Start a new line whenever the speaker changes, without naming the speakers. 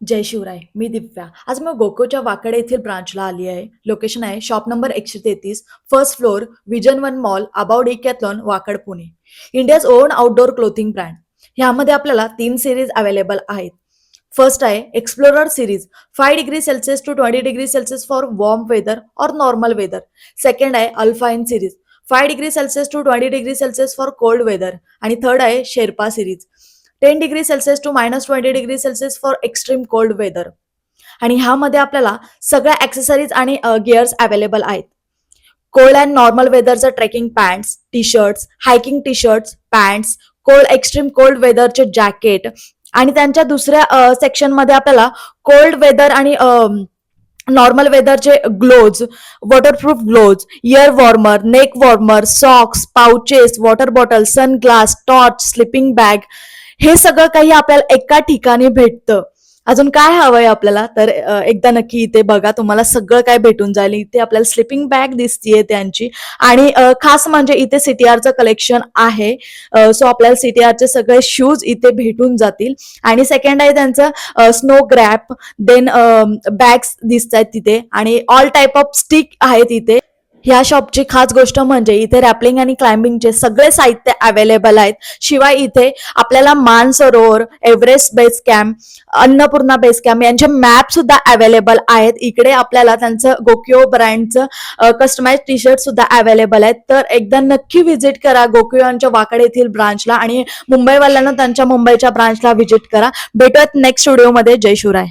जय शिवराय. मी दिव्या. आज मी गोकुळच्या वाकड येथील ब्रांचला आली आहे. लोकेशन आहे shop number 133, first floor, vision one mall, about Decathlon, Wakad, Pune. India's own outdoor clothing brand. ह्यामध्ये आपल्याला 3 सीरीज अवेलेबल आहेत. फर्स्ट आहे explorer series, 5 degree Celsius to 20 degree Celsius for warm weather और नॉर्मल वेदर. सेकंड आहे alpine series, 5 degree Celsius to 20 degree Celsius for cold weather. आणि third आहे Sherpa series, 10 degree Celsius to -20 degree Celsius for extreme cold weather. आणि ह्यामध्ये आपल्याला सगळ्या accessories आणि gears available आहेत. कोल्ड अँड नॉर्मल वेदरचं trekking pants, T shirts, hiking T shirts, pants, cold extreme cold वेदरचे जॅकेट. आणि त्यांच्या दुसऱ्या सेक्शनमध्ये आपल्याला कोल्ड वेदर आणि नॉर्मल वेदरचे gloves, waterproof gloves, ear warmer, neck warmer, socks, pouches, water bottle, sunglass, torch, sleeping bag, हे सगळं काही आपल्याला एका ठिकाणी भेटतं. अजून काय हवंय आपल्याला तर एकदा नक्की इथे बघा, तुम्हाला सगळं काय भेटून जाईल. इथे आपल्याला स्लिपिंग बॅग दिसतीये त्यांची. आणि खास म्हणजे इथे सीटीआरचं कलेक्शन आहे. सो आपल्याला सीटीआरचे सगळे शूज इथे भेटून जातील. आणि सेकंड आहे त्यांचं स्नो ग्रॅप, देन बॅग्स दिसत आहेत तिथे, आणि ऑल टाईप ऑफ स्टिक आहेत इथे. ह्या शॉपची खास गोष्ट म्हणजे इथे रॅपलिंग आणि क्लाइम्बिंगचे सगळे साहित्य अवेलेबल आहेत. शिवाय इथे आपल्याला Mansarovar, Everest base camp, Annapurna base camp यांचे मॅप सुद्धा अवेलेबल आहेत. इकडे आपल्याला त्यांचं गोक्यो ब्रँडचं कस्टमाइज टी शर्ट सुद्धा अवेलेबल आहेत. तर एकदा नक्की व्हिजिट करा गोक्योच्या वाकड येथील ब्रांचला, आणि मुंबईवाल्यांना त्यांच्या मुंबईच्या ब्रांचला व्हिजिट करा. भेटूयात नेक्स्ट व्हिडिओमध्ये. जय शिवराय.